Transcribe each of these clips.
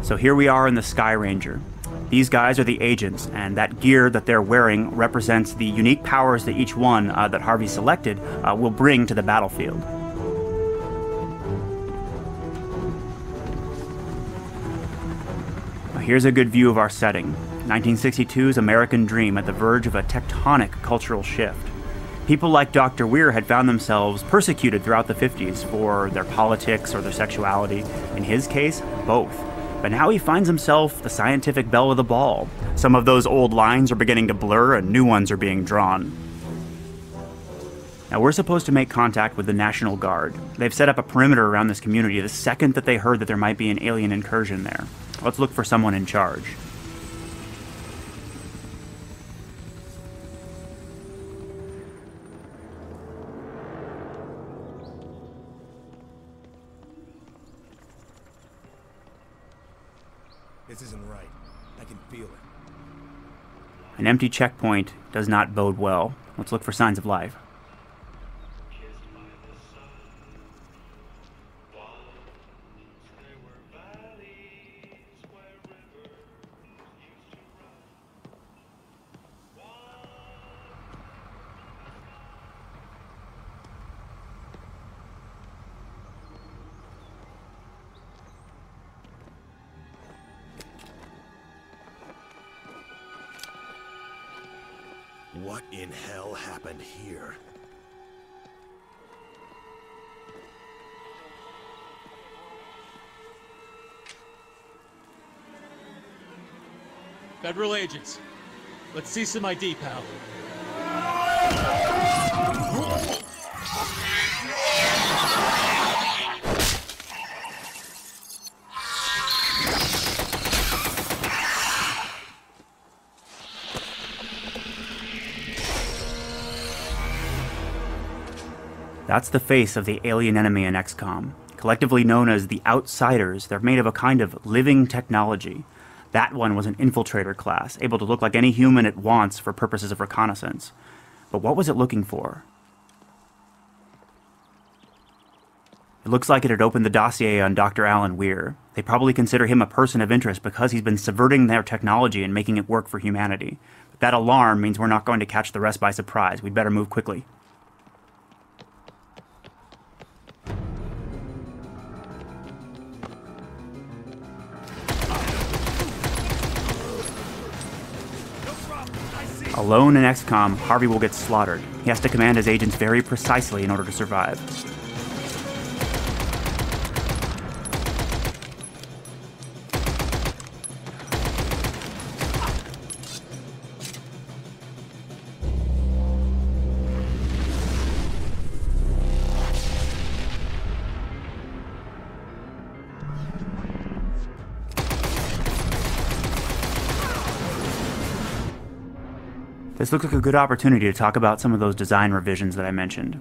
So here we are in the Sky Ranger. These guys are the agents, and that gear that they're wearing represents the unique powers that each one that Harvey selected will bring to the battlefield. Now, here's a good view of our setting. 1962's American dream at the verge of a tectonic cultural shift. People like Dr. Weir had found themselves persecuted throughout the 50s for their politics or their sexuality. In his case, both. But now he finds himself the scientific belle of the ball. Some of those old lines are beginning to blur and new ones are being drawn. Now we're supposed to make contact with the National Guard. They've set up a perimeter around this community the second that they heard that there might be an alien incursion there. Let's look for someone in charge. This isn't right. I can feel it. An empty checkpoint does not bode well. Let's look for signs of life. What in hell happened here? Federal agents. Let's see some ID, pal. That's the face of the alien enemy in XCOM. Collectively known as the Outsiders, they're made of a kind of living technology. That one was an infiltrator class, able to look like any human it wants for purposes of reconnaissance. But what was it looking for? It looks like it had opened the dossier on Dr. Alan Weir. They probably consider him a person of interest because he's been subverting their technology and making it work for humanity. But that alarm means we're not going to catch the rest by surprise. We'd better move quickly. Alone in XCOM, Harvey will get slaughtered. He has to command his agents very precisely in order to survive. This looks like a good opportunity to talk about some of those design revisions that I mentioned.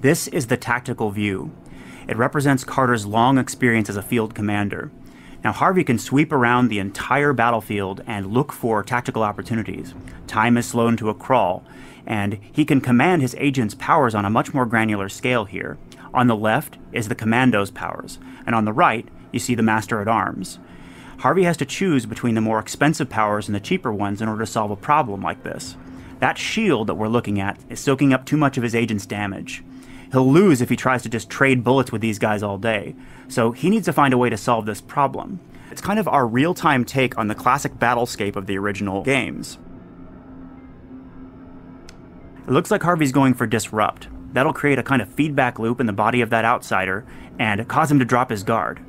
This is the tactical view. It represents Carter's long experience as a field commander. Now Harvey can sweep around the entire battlefield and look for tactical opportunities. Time is slowed to a crawl, and he can command his agents' powers on a much more granular scale here. On the left is the commando's powers, and on the right you see the master-at-arms. Harvey has to choose between the more expensive powers and the cheaper ones in order to solve a problem like this. That shield that we're looking at is soaking up too much of his agent's damage. He'll lose if he tries to just trade bullets with these guys all day, so he needs to find a way to solve this problem. It's kind of our real-time take on the classic battlescape of the original games. It looks like Harvey's going for Disrupt. That'll create a kind of feedback loop in the body of that outsider and cause him to drop his guard.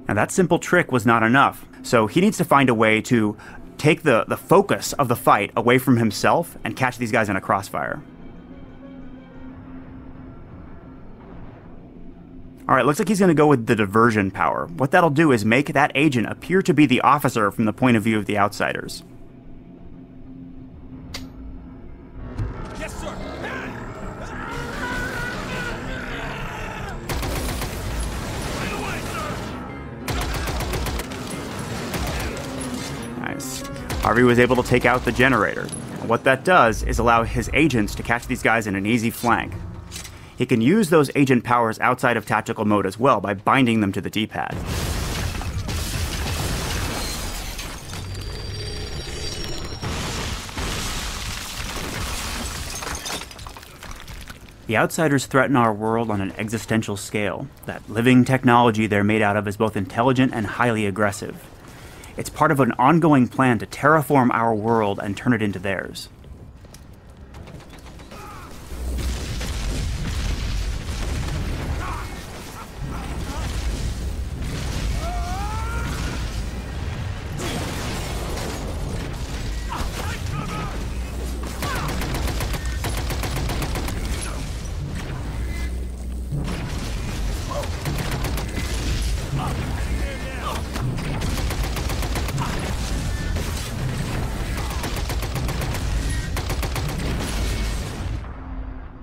Now that simple trick was not enough, so he needs to find a way to take the focus of the fight away from himself and catch these guys in a crossfire. Alright, looks like he's going to go with the diversion power. What that'll do is make that agent appear to be the officer from the point of view of the outsiders. Yes, sir. Harvey was able to take out the generator. And what that does is allow his agents to catch these guys in an easy flank. He can use those agent powers outside of tactical mode as well by binding them to the D-pad. The Outsiders threaten our world on an existential scale. That living technology they're made out of is both intelligent and highly aggressive. It's part of an ongoing plan to terraform our world and turn it into theirs.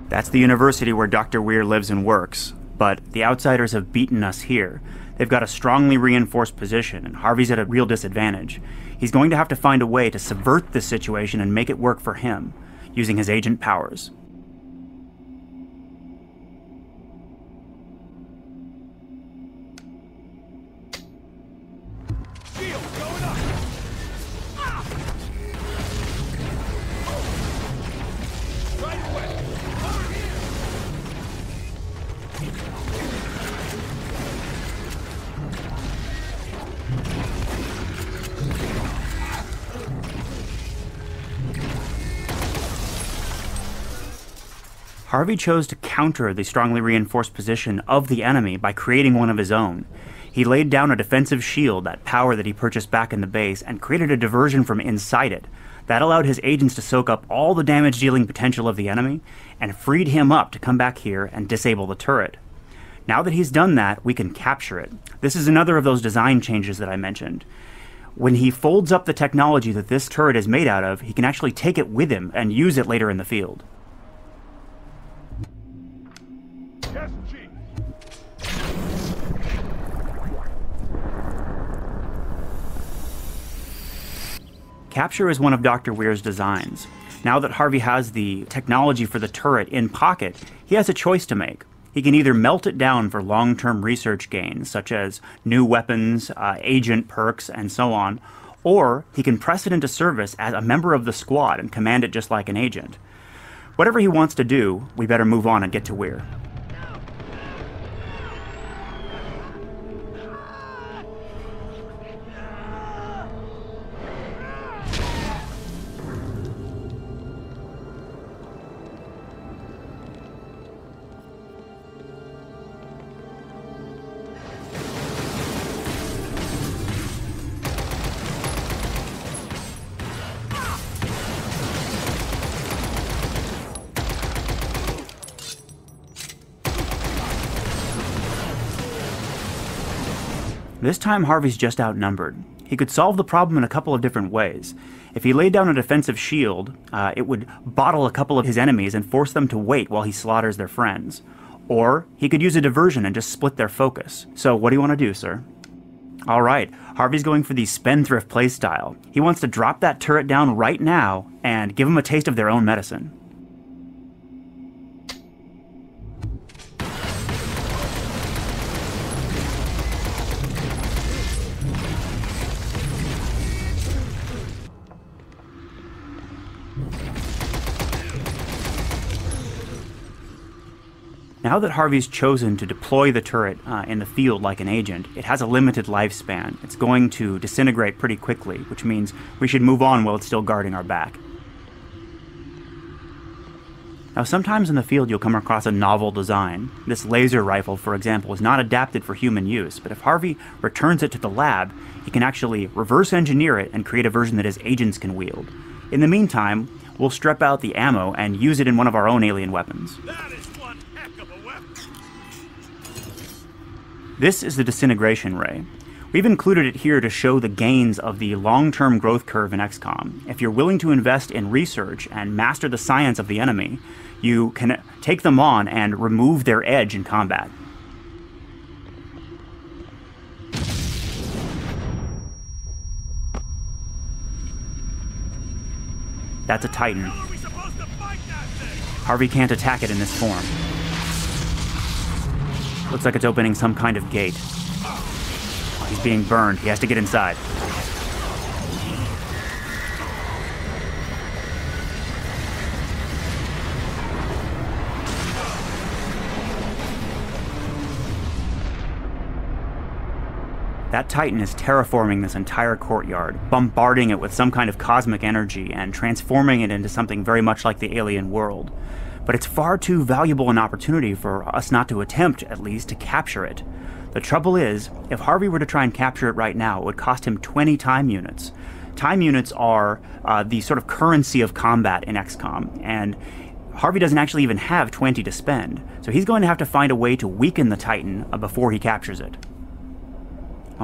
That's the university where Dr. Weir lives and works, but the Outsiders have beaten us here. They've got a strongly reinforced position, and Harvey's at a real disadvantage. He's going to have to find a way to subvert this situation and make it work for him, using his agent powers. Harvey chose to counter the strongly reinforced position of the enemy by creating one of his own. He laid down a defensive shield, that power that he purchased back in the base, and created a diversion from inside it. That allowed his agents to soak up all the damage-dealing potential of the enemy, and freed him up to come back here and disable the turret. Now that he's done that, we can capture it. This is another of those design changes that I mentioned. When he folds up the technology that this turret is made out of, he can actually take it with him and use it later in the field. Yes, Chief. Capture is one of Dr. Weir's designs. Now that Harvey has the technology for the turret in pocket, he has a choice to make. He can either melt it down for long-term research gains, such as new weapons, agent perks, and so on, or he can press it into service as a member of the squad and command it just like an agent. Whatever he wants to do, we better move on and get to Weir. This time Harvey's just outnumbered. He could solve the problem in a couple of different ways. If he laid down a defensive shield, it would bottle a couple of his enemies and force them to wait while he slaughters their friends. Or he could use a diversion and just split their focus. So what do you want to do, sir? Alright, Harvey's going for the spendthrift playstyle. He wants to drop that turret down right now and give them a taste of their own medicine. Now that Harvey's chosen to deploy the turret in the field like an agent, it has a limited lifespan. It's going to disintegrate pretty quickly, which means we should move on while it's still guarding our back. Now sometimes in the field you'll come across a novel design. This laser rifle, for example, is not adapted for human use, but if Harvey returns it to the lab, he can actually reverse engineer it and create a version that his agents can wield. In the meantime, we'll strip out the ammo and use it in one of our own alien weapons. That is one heck of a weapon. This is the disintegration ray. We've included it here to show the gains of the long-term growth curve in XCOM. If you're willing to invest in research and master the science of the enemy, you can take them on and remove their edge in combat. That's a Titan. How are we supposed to fight that thing? Harvey can't attack it in this form. Looks like it's opening some kind of gate. Oh, he's being burned. He has to get inside. That Titan is terraforming this entire courtyard, bombarding it with some kind of cosmic energy and transforming it into something very much like the alien world. But it's far too valuable an opportunity for us not to attempt, at least, to capture it. The trouble is, if Harvey were to try and capture it right now, it would cost him 20 time units. Time units are the sort of currency of combat in XCOM, and Harvey doesn't actually even have 20 to spend, so he's going to have to find a way to weaken the Titan before he captures it.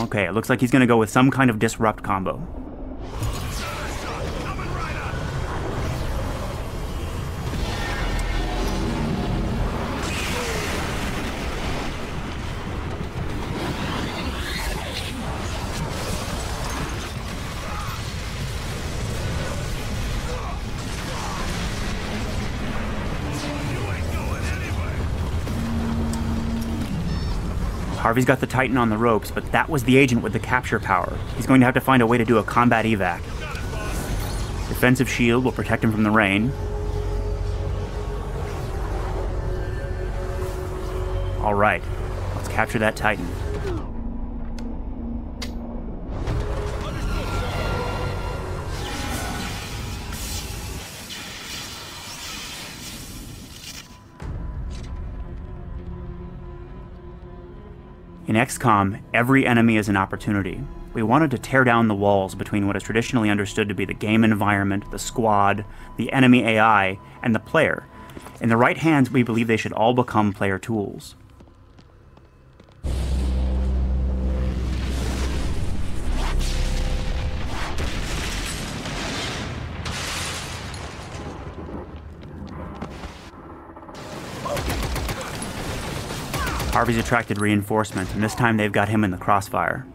Okay, it looks like he's going to go with some kind of disrupt combo. Coming right up. You ain't going anywhere. Harvey's got the Titan on the ropes, but that was the agent with the capture power. He's going to have to find a way to do a combat evac. Defensive shield will protect him from the rain. Alright, let's capture that Titan. In XCOM, every enemy is an opportunity. We wanted to tear down the walls between what is traditionally understood to be the game environment, the squad, the enemy AI, and the player. In the right hands, we believe they should all become player tools. Harvey's attracted reinforcements, and this time they've got him in the crossfire.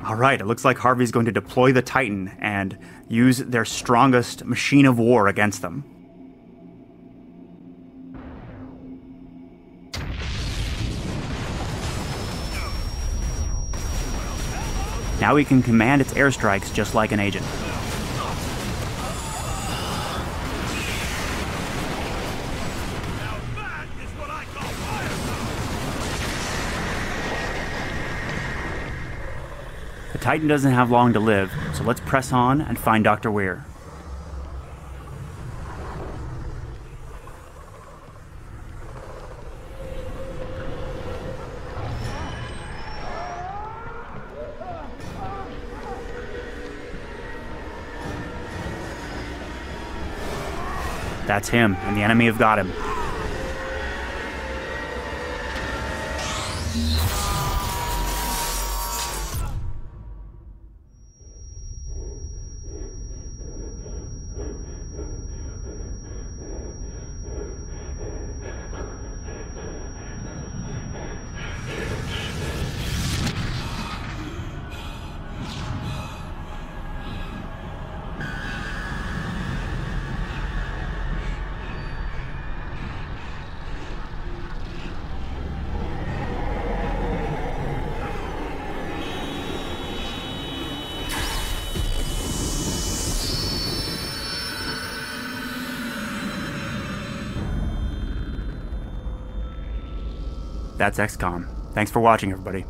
Alright, it looks like Harvey's going to deploy the Titan and use their strongest machine of war against them. Now he can command its airstrikes just like an agent. The Titan doesn't have long to live, so let's press on and find Dr. Weir. That's him, and the enemy have got him. That's XCOM. Thanks for watching, everybody.